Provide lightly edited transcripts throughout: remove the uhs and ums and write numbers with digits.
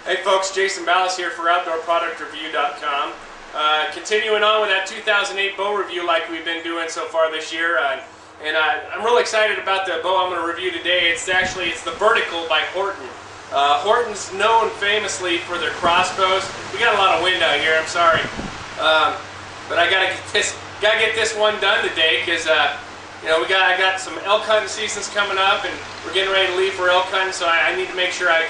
Hey folks, Jason Ballas here for OutdoorProductReview.com. Continuing on with that 2008 bow review like we've been doing so far this year. I'm really excited about the bow I'm going to review today. It's the Vertical by Horton. Horton's known famously for their crossbows. We got a lot of wind out here, I'm sorry. But I gotta get this one done today because I got some elk hunting seasons coming up and we're getting ready to leave for elk hunting, so I need to make sure I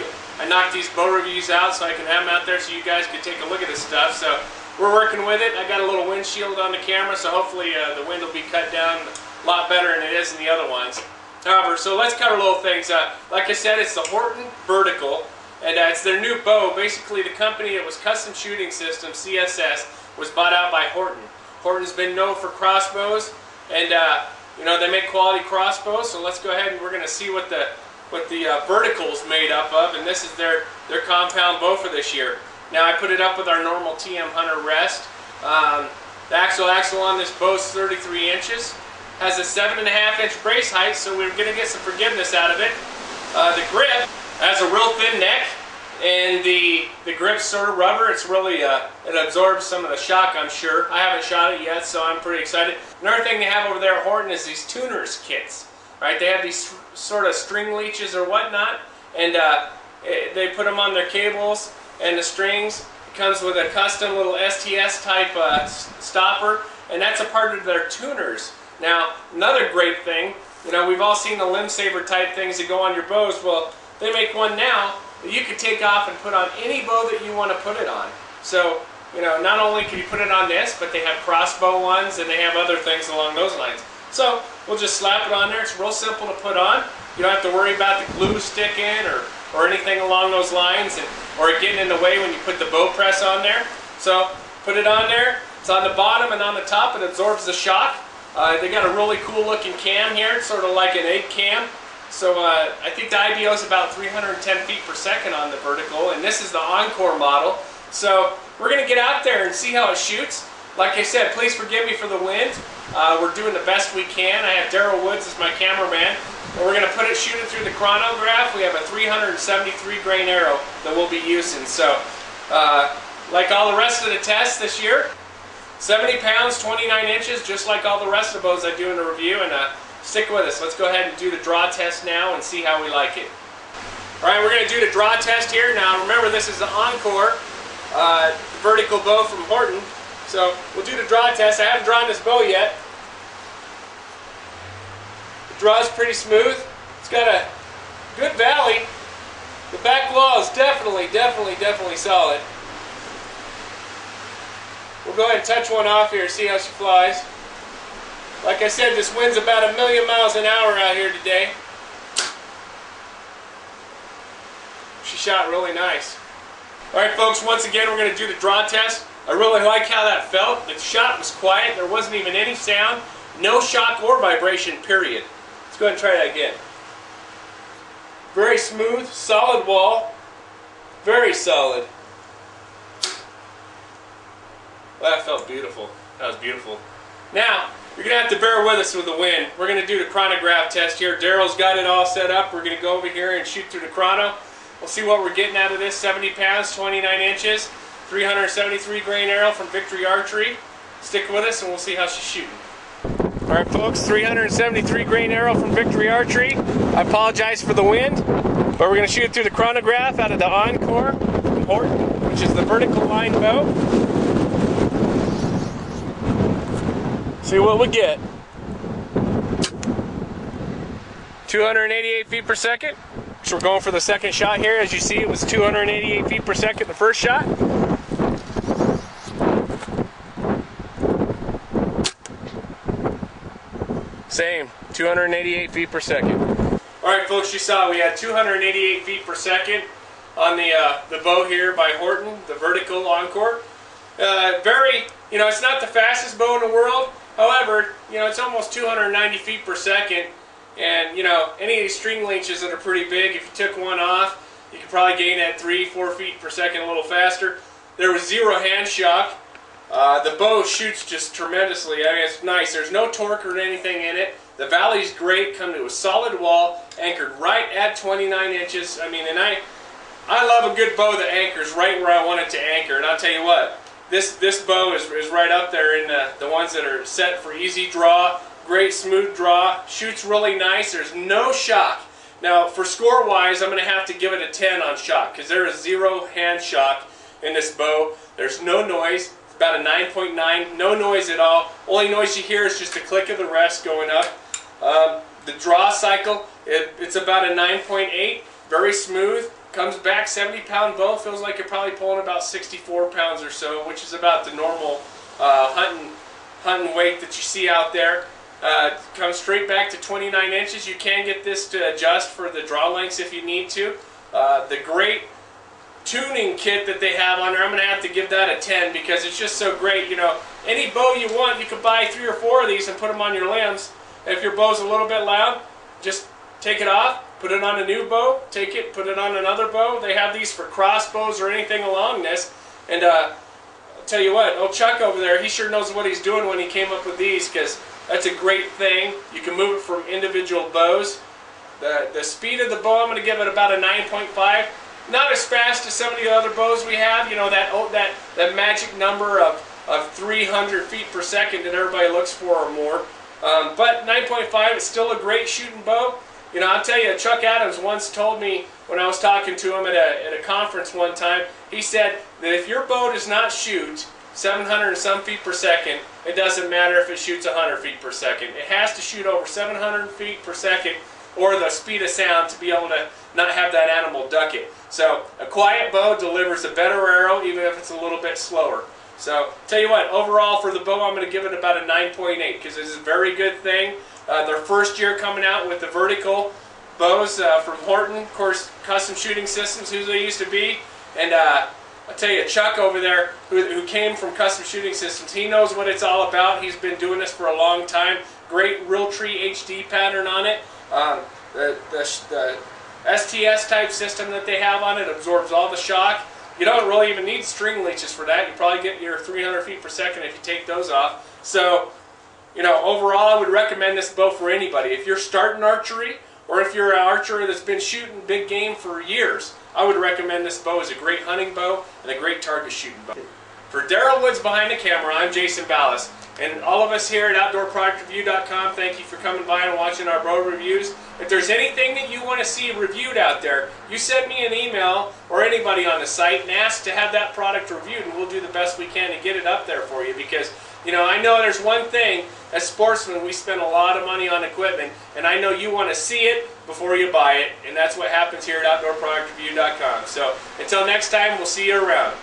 knock these bow reviews out so I can have them out there so you guys can take a look at this stuff. So we're working with it. I got a little windshield on the camera, so hopefully the wind will be cut down a lot better than it is in the other ones. However, so let's cover little things. Like I said, it's the Horton Vertical, and it's their new bow. Basically, the company that was Custom Shooting Systems, CSS, was bought out by Horton. Horton's been known for crossbows, and they make quality crossbows. So let's go ahead and we're going to see what the Vertical's made up of, and this is their compound bow for this year. Now I put it up with our normal TM Hunter rest. The axle on this bow is 33 inches. Has a 7.5-inch brace height, so we're going to get some forgiveness out of it. The grip has a real thin neck, and the grip's sort of rubber. It's really, it absorbs some of the shock, I'm sure. I haven't shot it yet, so I'm pretty excited. Another thing they have over there at Horton is these tuners kits. Right? They have these sort of string leeches or whatnot, and they put them on their cables and the strings. It comes with a custom little STS type stopper, and that's a part of their tuners. Now, another great thing, we've all seen the limb saver type things that go on your bows. Well, they make one now that you can take off and put on any bow that you want to put it on. So, not only can you put it on this, but they have crossbow ones and they have other things along those lines. So, we'll just slap it on there. It's real simple to put on. You don't have to worry about the glue sticking or anything along those lines, or it getting in the way when you put the bow press on there. So, put it on there. It's on the bottom and on the top. It absorbs the shock. They got a really cool looking cam here. It's sort of like an 8 cam. So I think the IBO is about 310 feet per second on the Vertical, and this is the Encore model. So we're going to get out there and see how it shoots. Like I said, please forgive me for the wind. We're doing the best we can. I have Daryl Woods as my cameraman, and we're going to shoot it through the chronograph. We have a 373 grain arrow that we'll be using. So like all the rest of the tests this year, 70 pounds, 29 inches, just like all the rest of the bows I do in the review. And stick with us. Let's go ahead and do the draw test now and see how we like it. Alright, we're going to do the draw test here. Now remember, this is the Encore Vertical bow from Horton. So we'll do the draw test. I haven't drawn this bow yet. The draw is pretty smooth. It's got a good valley. The back wall is definitely solid. We'll go ahead and touch one off here and see how she flies. Like I said, this wind's about 1,000,000 miles an hour out here today. She shot really nice. Alright folks, once again we're going to do the draw test. I really like how that felt. The shot was quiet. There wasn't even any sound. No shock or vibration, period. Let's go ahead and try that again. Very smooth, solid wall. Very solid. Well, that felt beautiful. That was beautiful. Now, you're going to have to bear with us with the wind. We're going to do the chronograph test here. Daryl's got it all set up. We're going to go over here and shoot through the chrono. We'll see what we're getting out of this. 70 pounds, 29 inches, 373 grain arrow from Victory Archery. Stick with us and we'll see how she's shooting. Alright folks, 373 grain arrow from Victory Archery. I apologize for the wind, but we're going to shoot it through the chronograph out of the Encore from Horton, which is the vertical line bow. See what we get. 288 feet per second. So we're going for the second shot here. As you see, it was 288 feet per second the first shot. Same, 288 feet per second. Alright folks, you saw we had 288 feet per second on the bow here by Horton, the Vertical Encore. It's not the fastest bow in the world. However, it's almost 290 feet per second, and any of these string leeches that are pretty big, if you took one off, you could probably gain that 3-4 feet per second a little faster. There was zero hand shock. The bow shoots just tremendously. I mean, it's nice. There's no torque or anything in it. The valley's great. Come to a solid wall, anchored right at 29 inches. I mean, and I love a good bow that anchors right where I want it to anchor, and I'll tell you what, this bow is right up there in the ones that are set for easy draw, great smooth draw, shoots really nice, there's no shock. Now for score wise, I'm going to have to give it a 10 on shock, because there is 0 hand shock in this bow. There's no noise, it's about a 9.9, no noise at all. Only noise you hear is just the click of the rest going up. The draw cycle, it's about a 9.8, very smooth. Comes back 70-pound bow, feels like you're probably pulling about 64 pounds or so, which is about the normal hunting weight that you see out there. Comes straight back to 29 inches. You can get this to adjust for the draw lengths if you need to. The great tuning kit that they have on there, I'm going to have to give that a 10 because it's just so great. You know, any bow you want, you could buy 3 or 4 of these and put them on your limbs. If your bow's a little bit loud, just take it off. Put it on a new bow, take it, put it on another bow. They have these for crossbows or anything along this. And I'll tell you what, old Chuck over there, he sure knows what he's doing when he came up with these, because that's a great thing. You can move it from individual bows. The speed of the bow, I'm going to give it about a 9.5. Not as fast as some of the other bows we have. You know, that magic number of 300 feet per second that everybody looks for or more. But 9.5 is still a great shooting bow. You know, I'll tell you, Chuck Adams once told me when I was talking to him at a conference one time, he said that if your bow does not shoot 700 and some feet per second, it doesn't matter if it shoots 100 feet per second. It has to shoot over 700 feet per second or the speed of sound to be able to not have that animal duck it. So a quiet bow delivers a better arrow even if it's a little bit slower. So tell you what, overall for the bow I'm going to give it about a 9.8 because this is a very good thing. Their first year coming out with the vertical bows from Horton, of course, Custom Shooting Systems, who they used to be. And I'll tell you, Chuck over there, who came from Custom Shooting Systems, he knows what it's all about. He's been doing this for a long time. Great Realtree HD pattern on it. The STS type system that they have on it absorbs all the shock. You don't really even need string leeches for that. You probably get your 300 feet per second if you take those off. So, you know, overall, I would recommend this bow for anybody. If you're starting archery, or if you're an archer that's been shooting big game for years, I would recommend this bow as a great hunting bow and a great target shooting bow. For Daryl Woods behind the camera, I'm Jason Ballas. And all of us here at OutdoorProductReview.com, thank you for coming by and watching our bow reviews. If there's anything that you want to see reviewed out there, you send me an email or anybody on the site and ask to have that product reviewed, and we'll do the best we can to get it up there for you. Because, you know, I know there's one thing, as sportsmen, we spend a lot of money on equipment, and I know you want to see it before you buy it, and that's what happens here at OutdoorProductReview.com. So until next time, we'll see you around.